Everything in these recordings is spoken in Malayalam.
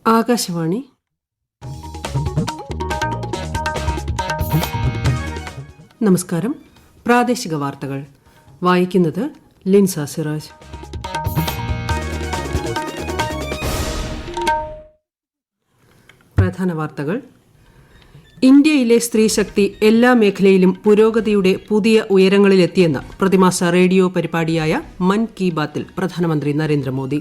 ആകാശവാണി. നമസ്കാരം. പ്രാദേശിക വാർത്തകൾ വായിക്കുന്നത് ലിൻസ സിറാജ്. പ്രധാന വാർത്തകൾ. ഇന്ത്യയിലെ സ്ത്രീശക്തി എല്ലാ മേഖലയിലും പുരോഗതിയുടെ പുതിയ ഉയരങ്ങളിലെത്തിയെന്ന് പ്രതിമാസ റേഡിയോ പരിപാടിയായ മൻ കി ബാത്തിൽ പ്രധാനമന്ത്രി നരേന്ദ്രമോദി.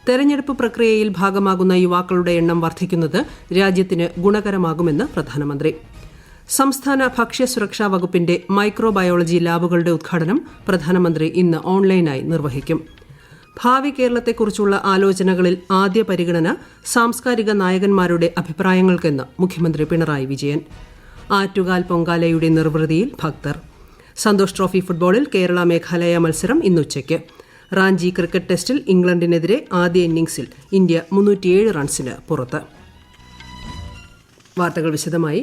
തെരഞ്ഞെടുപ്പ് പ്രക്രിയയിൽ ഭാഗമാകുന്ന യുവാക്കളുടെ എണ്ണം വർദ്ധിക്കുന്നത് രാജ്യത്തിന് ഗുണകരമാകുമെന്ന് പ്രധാനമന്ത്രി. സംസ്ഥാന ഭക്ഷ്യസുരക്ഷാ വകുപ്പിന്റെ മൈക്രോബയോളജി ലാബുകളുടെ ഉദ്ഘാടനം പ്രധാനമന്ത്രി ഇന്ന് ഓൺലൈനായി നിർവഹിക്കും. ഭാവി കേരളത്തെക്കുറിച്ചുള്ള ആലോചനകളിൽ ആദ്യ പരിഗണന സാംസ്കാരിക നായകന്മാരുടെ അഭിപ്രായങ്ങൾക്കെന്ന് മുഖ്യമന്ത്രി പിണറായി വിജയൻ. ആറ്റുകാൽ പൊങ്കാലയുടെ നിർവൃതിയിൽ ഭക്തർ. സന്തോഷ് ട്രോഫി ഫുട്ബോളിൽ കേരള മേഘാലയ മത്സരം ഇന്നുച്ചയ്ക്ക്. റാഞ്ചി ക്രിക്കറ്റ് ടെസ്റ്റിൽ ഇംഗ്ലണ്ടിനെതിരെ ആദ്യ ഇന്നിംഗ്സിൽ ഇന്ത്യ 307 റൺസിന് പുറത്ത്. വാർത്തകൾ വിശദമായി.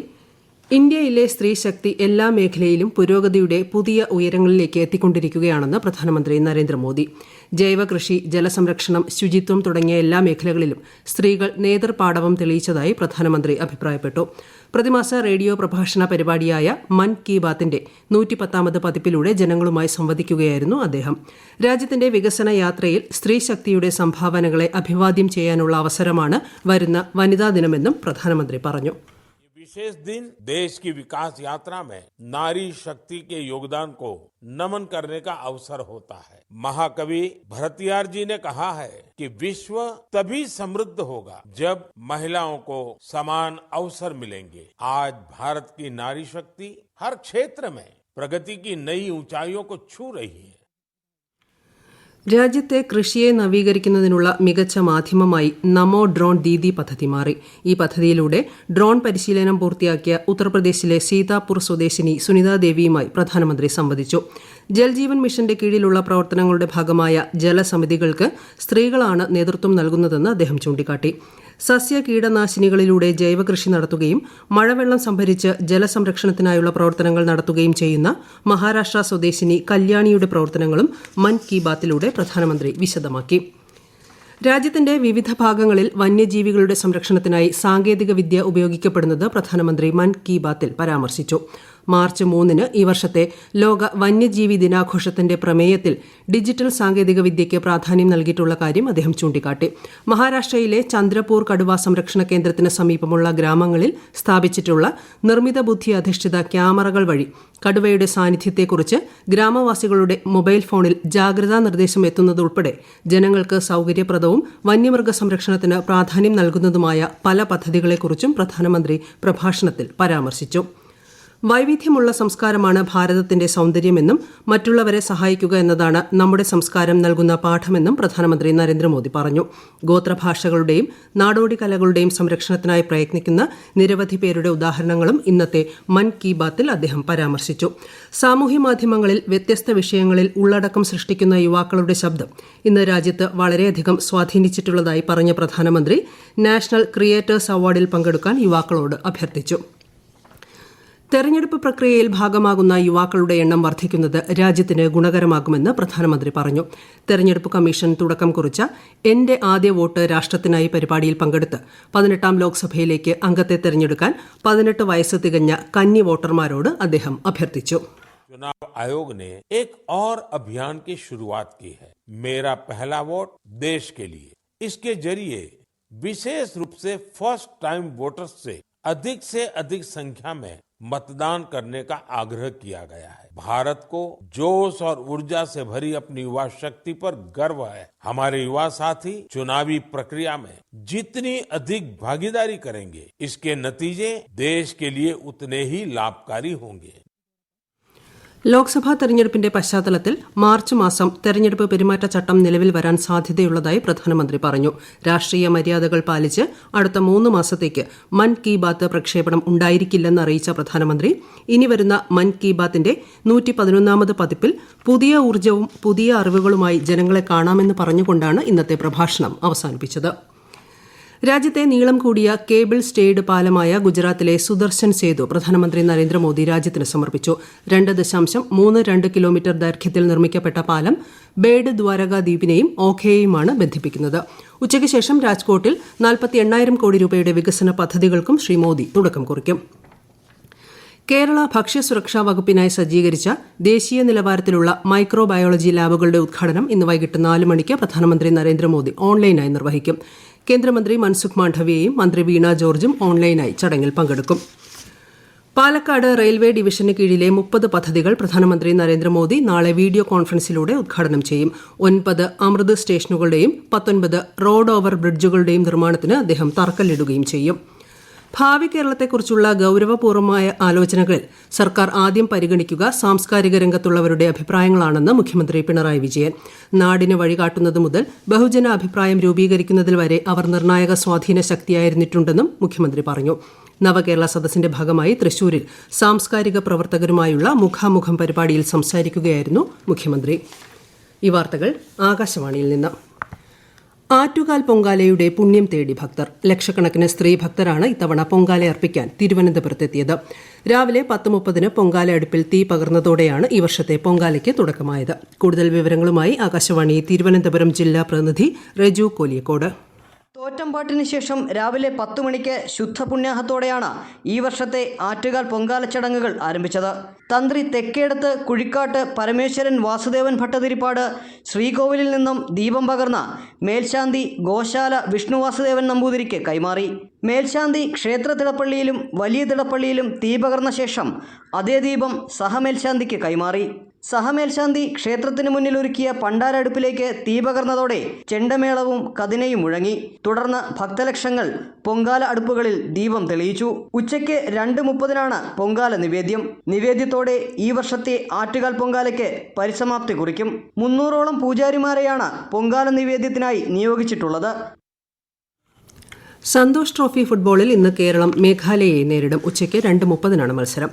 ഇന്ത്യയിലെ സ്ത്രീശക്തി എല്ലാ മേഖലയിലും പുരോഗതിയുടെ പുതിയ ഉയരങ്ങളിലേക്ക് എത്തിക്കൊണ്ടിരിക്കുകയാണെന്ന് പ്രധാനമന്ത്രി നരേന്ദ്രമോദി. ജൈവകൃഷി, ജലസംരക്ഷണം, ശുചിത്വം തുടങ്ങിയ എല്ലാ മേഖലകളിലും സ്ത്രീകൾ നേതൃപാടവം തെളിയിച്ചതായി പ്രധാനമന്ത്രി അഭിപ്രായപ്പെട്ടു. പ്രതിമാസ റേഡിയോ പ്രഭാഷണ പരിപാടിയായ മൻ കി ബാത്തിന്റെ 110ാമത് പതിപ്പിലൂടെ ജനങ്ങളുമായി സംവദിക്കുകയായിരുന്നു അദ്ദേഹം. രാജ്യത്തിന്റെ വികസന യാത്രയിൽ സ്ത്രീശക്തിയുടെ സംഭാവനകളെ അഭിവാദ്യം ചെയ്യാനുള്ള അവസരമാണ് വരുന്ന വനിതാ ദിനമെന്നും പ്രധാനമന്ത്രി പറഞ്ഞു. विशेष दिन देश की विकास यात्रा में नारी शक्ति के योगदान को नमन करने का अवसर होता है. महाकवि भरतियार जी ने कहा है कि विश्व तभी समृद्ध होगा जब महिलाओं को समान अवसर मिलेंगे. आज भारत की नारी शक्ति हर क्षेत्र में प्रगति की नई ऊंचाइयों को छू रही है. രാജ്യത്തെ കൃഷിയെ നവീകരിക്കുന്നതിനുള്ള മികച്ച മാധ്യമമായി നമോ ഡ്രോൺ ദീദി പദ്ധതി മാറി. ഈ പദ്ധതിയിലൂടെ ഡ്രോൺ പരിശീലനം പൂർത്തിയാക്കിയ ഉത്തർപ്രദേശിലെ സീതാപൂർ സ്വദേശിനി സുനിതാ ദേവിയുമായി പ്രധാനമന്ത്രി സംവദിച്ചു. ജൽജീവൻ മിഷന്റെ കീഴിലുള്ള പ്രവർത്തനങ്ങളുടെ ഭാഗമായ ജലസമിതികൾക്ക് സ്ത്രീകളാണ് നേതൃത്വം നൽകുന്നതെന്ന് അദ്ദേഹം ചൂണ്ടിക്കാട്ടി. സസ്യ കീടനാശിനികളിലൂടെ ജൈവകൃഷി നടത്തുകയും മഴവെള്ളം സംഭരിച്ച് ജലസംരക്ഷണത്തിനായുള്ള പ്രവർത്തനങ്ങൾ നടത്തുകയും ചെയ്യുന്ന മഹാരാഷ്ട്ര സ്വദേശിനി കല്യാണിയുടെ പ്രവർത്തനങ്ങളും മൻ കി ബാത്തിലൂടെ പ്രധാനമന്ത്രി വിശദമാക്കി. രാജ്യത്തിന്റെ വിവിധ ഭാഗങ്ങളിൽ വന്യജീവികളുടെ സംരക്ഷണത്തിനായി സാങ്കേതിക വിദ്യ ഉപയോഗിക്കപ്പെടുന്നത് പ്രധാനമന്ത്രി മൻ കി ബാത്തിൽ പരാമർശിച്ചു. മാർച്ച് 3 ഈ വർഷത്തെ ലോക വന്യജീവി ദിനാഘോഷത്തിന്റെ പ്രമേയത്തിൽ ഡിജിറ്റൽ സാങ്കേതിക വിദ്യയ്ക്ക് പ്രാധാന്യം നൽകിയിട്ടുള്ള കാര്യം അദ്ദേഹം ചൂണ്ടിക്കാട്ടി. മഹാരാഷ്ട്രയിലെ ചന്ദ്രപൂർ കടുവ സംരക്ഷണ കേന്ദ്രത്തിന് സമീപമുള്ള ഗ്രാമങ്ങളിൽ സ്ഥാപിച്ചിട്ടുള്ള നിർമ്മിത ബുദ്ധി അധിഷ്ഠിത ക്യാമറകൾ വഴി കടുവയുടെ സാന്നിധ്യത്തെക്കുറിച്ച് ഗ്രാമവാസികളുടെ മൊബൈൽ ഫോണിൽ ജാഗ്രതാ നിർദ്ദേശം എത്തുന്നതുൾപ്പെടെ ജനങ്ങൾക്ക് സൌകര്യപ്രദവും വന്യമൃഗ സംരക്ഷണത്തിന് പ്രാധാന്യം നൽകുന്നതുമായ പല പദ്ധതികളെക്കുറിച്ചും പ്രധാനമന്ത്രി പ്രഭാഷണത്തിൽ പരാമർശിച്ചു. വൈവിധ്യമുള്ള സംസ്കാരമാണ് ഭാരതത്തിന്റെ സൌന്ദര്യമെന്നും മറ്റുള്ളവരെ സഹായിക്കുക എന്നതാണ് നമ്മുടെ സംസ്കാരം നൽകുന്ന പാഠമെന്നും പ്രധാനമന്ത്രി നരേന്ദ്രമോദി പറഞ്ഞു. ഗോത്രഭാഷകളുടെയും നാടോടി കലകളുടെയും സംരക്ഷണത്തിനായി പ്രയത്നിക്കുന്ന നിരവധി പേരുടെ ഉദാഹരണങ്ങളും ഇന്നത്തെ മൻ കി ബാത്തിൽ അദ്ദേഹം പരാമർശിച്ചു. സാമൂഹ്യമാധ്യമങ്ങളിൽ വ്യത്യസ്ത വിഷയങ്ങളിൽ ഉള്ളടക്കം സൃഷ്ടിക്കുന്ന യുവാക്കളുടെ ശബ്ദം ഇന്ന് രാജ്യത്ത് വളരെയധികം സ്വാധീനിച്ചിട്ടുള്ളതായി പറഞ്ഞ പ്രധാനമന്ത്രി നാഷണൽ ക്രിയേറ്റേഴ്സ് അവാർഡിൽ പങ്കെടുക്കാൻ യുവാക്കളോട് അഭ്യർത്ഥിച്ചു. തെരഞ്ഞെടുപ്പ് പ്രക്രിയയിൽ ഭാഗമാകുന്ന യുവാക്കളുടെ എണ്ണം വർദ്ധിക്കുന്നത് രാജ്യത്തിന് ഗുണകരമാകുമെന്ന് പ്രധാനമന്ത്രി പറഞ്ഞു. തെരഞ്ഞെടുപ്പ് കമ്മീഷൻ തുടക്കം കുറിച്ച എന്റെ ആദ്യ വോട്ട് രാഷ്ട്രത്തിനായി പരിപാടിയിൽ പങ്കെടുത്ത് 18ാം ലോക്സഭയിലേക്ക് അംഗത്തെ തെരഞ്ഞെടുക്കാൻ 18 വയസ്സ് തികഞ്ഞ കന്നി വോട്ടർമാരോട് അദ്ദേഹം അഭ്യർത്ഥിച്ചു. चुनाव आयोग ने एक और अभियान की शुरुआत की है, मेरा पहला वोट देश के लिए. इसके जरिए विशेष रूप से फर्स्ट टाइम वोटर्स से अधिक संख्या में मतदान करने का आग्रह किया गया है. भारत को जोश और ऊर्जा से भरी अपनी युवा शक्ति पर गर्व है. हमारे युवा साथी चुनावी प्रक्रिया में जितनी अधिक भागीदारी करेंगे, इसके नतीजे देश के लिए उतने ही लाभकारी होंगे. ലോക്സഭാ തെരഞ്ഞെടുപ്പിന്റെ പശ്ചാത്തലത്തിൽ മാർച്ച് മാസം തെരഞ്ഞെടുപ്പ് പെരുമാറ്റച്ചട്ടം നിലവിൽ വരാൻ സാധ്യതയുള്ളതായി പ്രധാനമന്ത്രി പറഞ്ഞു. രാഷ്ട്രീയ മര്യാദകൾ പാലിച്ച് അടുത്ത 3 മാസത്തേക്ക് മൻ കി ബാത്ത് പ്രക്ഷേപണം ഉണ്ടായിരിക്കില്ലെന്ന് അറിയിച്ച പ്രധാനമന്ത്രി ഇനി വരുന്ന മൻ കി ബാത്തിന്റെ 111ാമത് പതിപ്പിൽ പുതിയ ഊർജ്ജവും പുതിയ അറിവുകളുമായി ജനങ്ങളെ കാണാമെന്ന് പറഞ്ഞുകൊണ്ടാണ് ഇന്നത്തെ പ്രഭാഷണം അവസാനിപ്പിച്ചത്. രാജ്യത്തെ നീളം കൂടിയ കേബിൾ സ്റ്റേയ്ഡ് പാലമായ ഗുജറാത്തിലെ സുദർശൻ സേതു പ്രധാനമന്ത്രി നരേന്ദ്രമോദി രാജ്യത്തിന് സമർപ്പിച്ചു. 2.32 കിലോമീറ്റർ ദൈർഘ്യത്തിൽ നിർമ്മിക്കപ്പെട്ട പാലം ബേഡ് ദ്വാരക ദ്വീപിനെയും ഓഖയെയുമാണ് ബന്ധിപ്പിക്കുന്നത്. ഉച്ചയ്ക്ക് ശേഷം രാജ്കോട്ടിൽ 48,000 കോടി രൂപയുടെ വികസന പദ്ധതികൾക്കും ശ്രീ മോദി തുടക്കം കുറിക്കും. കേരള ഭക്ഷ്യസുരക്ഷാ വകുപ്പിനായി സജ്ജീകരിച്ച ദേശീയ നിലവാരത്തിലുള്ള മൈക്രോബയോളജി ലാബുകളുടെ ഉദ്ഘാടനം ഇന്ന് വൈകിട്ട് 4 മണിക്ക് പ്രധാനമന്ത്രി നരേന്ദ്രമോദി ഓൺലൈനായി നിർവഹിക്കും. കേന്ദ്രമന്ത്രി മൻസുഖ് മാണ്ഡവ്യയും മന്ത്രി വീണ ജോർജും ഓൺലൈനായി ചടങ്ങിൽ പങ്കെടുക്കും. പാലക്കാട് റെയിൽവേ ഡിവിഷന് കീഴിലെ 30 പദ്ധതികൾ പ്രധാനമന്ത്രി നരേന്ദ്രമോദി നാളെ വീഡിയോ കോൺഫറൻസിലൂടെ ഉദ്ഘാടനം ചെയ്യും. 9 അമൃത് സ്റ്റേഷനുകളുടെയും 19 റോഡ് ഓവർ ബ്രിഡ്ജുകളുടെയും നിർമ്മാണത്തിന് അദ്ദേഹം തറക്കല്ലിടുകയും ചെയ്യും. ഭാവി കേരളത്തെക്കുറിച്ചുള്ള ഗൌരവപൂർവമായ ആലോചനകളിൽ സർക്കാർ ആദ്യം പരിഗണിക്കുക സാംസ്കാരിക രംഗത്തുള്ളവരുടെ അഭിപ്രായങ്ങളാണെന്ന് മുഖ്യമന്ത്രി പിണറായി വിജയൻ. നാടിന് വഴികാട്ടുന്നത് മുതൽ ബഹുജന അഭിപ്രായം രൂപീകരിക്കുന്നതിൽ വരെ അവർ നിർണായക സ്വാധീന ശക്തിയായിരുന്നിട്ടുണ്ടെന്നും മുഖ്യമന്ത്രി പറഞ്ഞു. നവകേരള സദസ്സിന്റെ ഭാഗമായി തൃശൂരിൽ സാംസ്കാരിക പ്രവർത്തകരുമായുള്ള മുഖാമുഖം പരിപാടിയിൽ സംസാരിക്കുകയായിരുന്നു മുഖ്യമന്ത്രി. ഈ വാർത്തകൾ ആകാശവാണിയിൽ നിന്ന്. ആറ്റുകാൽ പൊങ്കാലയുടെ പുണ്യം തേടി ഭക്തർ. ലക്ഷക്കണക്കിന് സ്ത്രീ ഭക്തരാണ് ഇത്തവണ പൊങ്കാല അർപ്പിക്കാൻ തിരുവനന്തപുരത്തെത്തിയത്. രാവിലെ 10:30 പൊങ്കാല അടുപ്പിൽ തീ പകർന്നതോടെയാണ് ഈ വർഷത്തെ പൊങ്കാലയ്ക്ക് തുടക്കമായത്. കൂടുതൽ വിവരങ്ങളുമായി ആകാശവാണി തിരുവനന്തപുരം ജില്ലാ പ്രതിനിധി റെജു കോലിയക്കോട്. തോറ്റമ്പാട്ടിന് ശേഷം രാവിലെ 10 മണിക്ക് ശുദ്ധപുണ്യാഹത്തോടെയാണ് ഈ വർഷത്തെ ആറ്റുകാൽ പൊങ്കാല ചടങ്ങുകൾ ആരംഭിച്ചത്. തന്ത്രി തെക്കേടത്ത് കുഴിക്കാട്ട് പരമേശ്വരൻ വാസുദേവൻ ഭട്ടതിരിപ്പാട് ശ്രീകോവിലിൽ നിന്നും ദീപം പകർന്ന് മേൽശാന്തി ഗോശാല വിഷ്ണു വാസുദേവൻ നമ്പൂതിരിക്ക് കൈമാറി. മേൽശാന്തി ക്ഷേത്ര തിടപ്പള്ളിയിലും വലിയ തിടപ്പള്ളിയിലും തീ പകർന്ന ശേഷം അതേ ദീപം സഹമേൽശാന്തിക്ക് കൈമാറി. സഹമേൽശാന്തി ക്ഷേത്രത്തിന് മുന്നിൽ ഒരുക്കിയ പണ്ടാര അടുപ്പിലേക്ക് തീ പകർന്നതോടെ ചെണ്ടമേളവും കതിനയും മുഴങ്ങി. തുടർന്ന് ഭക്തലക്ഷങ്ങൾ പൊങ്കാല അടുപ്പുകളിൽ ദീപം തെളിയിച്ചു. ഉച്ചയ്ക്ക് 2:30 പൊങ്കാല നിവേദ്യം. നിവേദ്യത്തോടെ ഈ വർഷത്തെ ആറ്റുകാൽ പൊങ്കാലയ്ക്ക് പരിസമാപ്തി കുറിക്കും. 300ഓളം പൂജാരിമാരെയാണ് പൊങ്കാല നിവേദ്യത്തിനായി നിയോഗിച്ചിട്ടുള്ളത്. സന്തോഷ് ട്രോഫി ഫുട്ബോളിൽ ഇന്ന് കേരളം മേഘാലയയെ നേരിടും. ഉച്ചയ്ക്ക് 2:30 മത്സരം.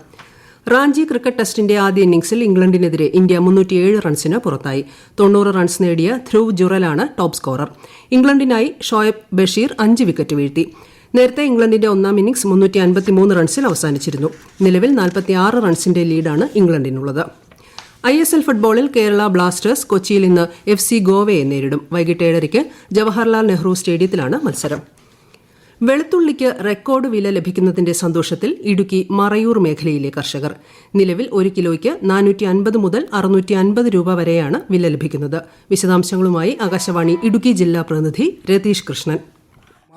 റാഞ്ചി ക്രിക്കറ്റ് ടെസ്റ്റിന്റെ ആദ്യ ഇന്നിംഗ്സിൽ ഇംഗ്ലണ്ടിനെതിരെ ഇന്ത്യ 307 റൺസിന് പുറത്തായി. 90 റൺസ് നേടിയ ധ്രുവ് ജുറലാണ് ടോപ്പ് സ്കോറർ. ഇംഗ്ലണ്ടിനായി ഷോയബ് ബഷീർ 5 വിക്കറ്റ് വീഴ്ത്തി. നേരത്തെ ഇംഗ്ലണ്ടിന്റെ ഒന്നാം ഇന്നിംഗ്സ് 353 റൺസിൽ അവസാനിച്ചിരുന്നു. നിലവിൽ 46 റൺസിന്റെ ലീഡാണ് ഇംഗ്ലണ്ടിനുള്ളത്. ISL ഫുട്ബോളിൽ കേരള ബ്ലാസ്റ്റേഴ്സ് കൊച്ചിയിൽ ഇന്ന് FC ഗോവയെ നേരിടും. വൈകിട്ട് 7:30 ജവഹർലാൽ നെഹ്റു സ്റ്റേഡിയത്തിലാണ് മത്സരം. വെളുത്തുള്ളിക്ക് റെക്കോർഡ് വില ലഭിക്കുന്നതിന്റെ സന്തോഷത്തിൽ ഇടുക്കി മറയൂർ മേഖലയിലെ കർഷകർ. നിലവിൽ 1 കിലോയ്ക്ക് 450 മുതൽ 650 രൂപ വരെയാണ് വില ലഭിക്കുന്നത്. വിശദാംശങ്ങളുമായി ആകാശവാണി ഇടുക്കി ജില്ലാ പ്രതിനിധി രതീഷ് കൃഷ്ണൻ.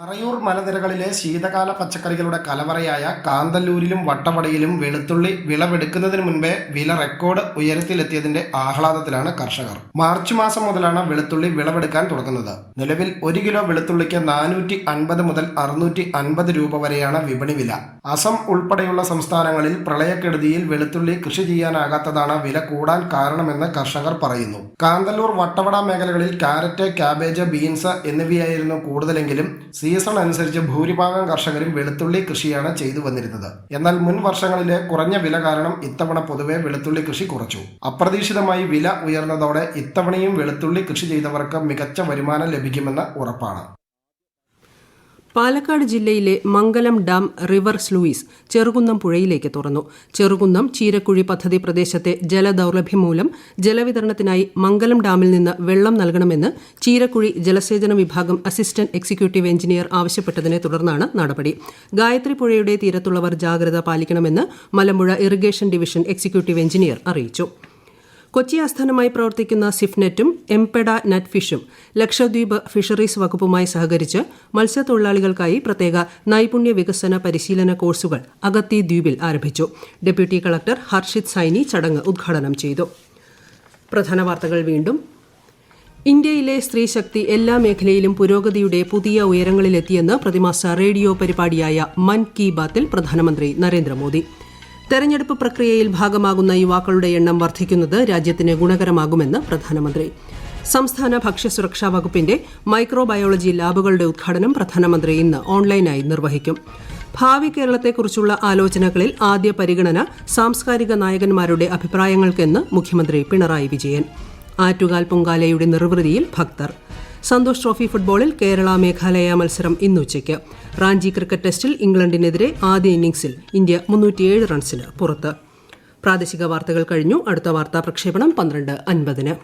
മറയൂർ മലനിരകളിലെ ശീതകാല പച്ചക്കറികളുടെ കലവറയായ കാന്തല്ലൂരിലും വട്ടവടയിലും വെളുത്തുള്ളി വിളവെടുക്കുന്നതിന് മുൻപേ വില റെക്കോർഡ് ഉയരത്തിലെത്തിയതിന്റെ ആഹ്ലാദത്തിലാണ് കർഷകർ. മാർച്ച് മാസം മുതലാണ് വെളുത്തുള്ളി വിളവെടുക്കാൻ തുടങ്ങുന്നത്. നിലവിൽ 1 കിലോ വെളുത്തുള്ളിക്ക് 450 മുതൽ 650 രൂപ വരെയാണ് വിപണി വില. അസം ഉൾപ്പെടെയുള്ള സംസ്ഥാനങ്ങളിൽ പ്രളയക്കെടുതിയിൽ വെളുത്തുള്ളി കൃഷി ചെയ്യാനാകാത്തതാണ് വില കൂടാൻ കാരണമെന്ന് കർഷകർ പറയുന്നു. കാന്തല്ലൂർ വട്ടവട മേഖലകളിൽ ക്യാരറ്റ്, ക്യാബേജ്, ബീൻസ് എന്നിവയായിരുന്നു കൂടുതലെങ്കിലും സീസൺ അനുസരിച്ച് ഭൂരിഭാഗം കർഷകരും വെളുത്തുള്ളി കൃഷിയാണ് ചെയ്തു വന്നിരുന്നത്. എന്നാൽ മുൻ വർഷങ്ങളിലെ കുറഞ്ഞ വില കാരണം ഇത്തവണ പൊതുവെ വെളുത്തുള്ളി കൃഷി കുറച്ചു. അപ്രതീക്ഷിതമായി വില ഉയർന്നതോടെ ഇത്തവണയും വെളുത്തുള്ളി കൃഷി ചെയ്തവർക്ക് മികച്ച വരുമാനം ലഭിക്കുമെന്ന് ഉറപ്പാണ്. പാലക്കാട് ജില്ലയിലെ മംഗലം ഡാം റിവർ സ്ലൂയിസ് ചെറുകുന്നം പുഴയിലേക്ക് തുറന്നു. ചെറുകുന്നം ചീരക്കുഴി പദ്ധതി പ്രദേശത്തെ ജലദൌർലഭ്യം മൂലം ജലവിതരണത്തിനായി മംഗലം ഡാമിൽ നിന്ന് വെള്ളം നൽകണമെന്ന് ചീരക്കുഴി ജലസേചന വിഭാഗം അസിസ്റ്റന്റ് എക്സിക്യൂട്ടീവ് എഞ്ചിനീയർ ആവശ്യപ്പെട്ടതിനെ തുടർന്നാണ് നടപടി. ഗായത്രി പുഴയുടെ തീരത്തുള്ളവർ ജാഗ്രത പാലിക്കണമെന്ന് Malampuzha irrigation division executive engineer അറിയിച്ചു. കൊച്ചി ആസ്ഥാനമായി പ്രവർത്തിക്കുന്ന സിഫ്നെറ്റും എംപെഡ നെറ്റ് ഫിഷും ലക്ഷദ്വീപ് ഫിഷറീസ് വകുപ്പുമായി സഹകരിച്ച് മത്സ്യത്തൊഴിലാളികൾക്കായി പ്രത്യേക നൈപുണ്യ വികസന പരിശീലന കോഴ്സുകൾ അഗത്തി ദ്വീപിൽ ആരംഭിച്ചു. ഡെപ്യൂട്ടി കളക്ടർ ഹർഷിത് സൈനി ചടങ്ങ് ഉദ്ഘാടനം ചെയ്തു. പ്രധാന വാർത്തകൾ വീണ്ടും. ഇന്ത്യയിലെ സ്ത്രീശക്തി എല്ലാ മേഖലയിലും പുരോഗതിയുടെ പുതിയ ഉയരങ്ങളിലെത്തിയെന്ന് പ്രതിമാസ റേഡിയോ പരിപാടിയായ മൻ കി ബാത്തിൽ പ്രധാനമന്ത്രി നരേന്ദ്രമോദി. തെരഞ്ഞെടുപ്പ് പ്രക്രിയയിൽ ഭാഗമാകുന്ന യുവാക്കളുടെ എണ്ണം വർദ്ധിക്കുന്നത് രാജ്യത്തിന് ഗുണകരമാകുമെന്ന് പ്രധാനമന്ത്രി. സംസ്ഥാന ഭക്ഷ്യസുരക്ഷാ വകുപ്പിന്റെ മൈക്രോബയോളജി ലാബുകളുടെ ഉദ്ഘാടനം പ്രധാനമന്ത്രി ഇന്ന് ഓൺലൈനായി നിർവഹിക്കും. ഭാവി കേരളത്തെക്കുറിച്ചുള്ള ആലോചനകളിൽ ആദ്യ പരിഗണന സാംസ്കാരിക നായകന്മാരുടെ അഭിപ്രായങ്ങൾക്കെന്ന് മുഖ്യമന്ത്രി പിണറായി വിജയൻ. ആറ്റുകാൽ പൊങ്കാലയുടെ നിർവൃതിയിൽ ഭക്തർ. സന്തോഷ് ട്രോഫി ഫുട്ബോളിൽ കേരള മേഘാലയ മത്സരം ഇന്നുച്ചയ്ക്ക്. റാഞ്ചി ക്രിക്കറ്റ് ടെസ്റ്റിൽ ഇംഗ്ലണ്ടിനെതിരെ ആദ്യ ഇന്നിംഗ്സിൽ ഇന്ത്യ 307 റൺസിന് പുറത്ത്. പ്രാദേശിക വാർത്തകൾ കഴിഞ്ഞു. അടുത്ത വാർത്താ പ്രക്ഷേപണം 12:50.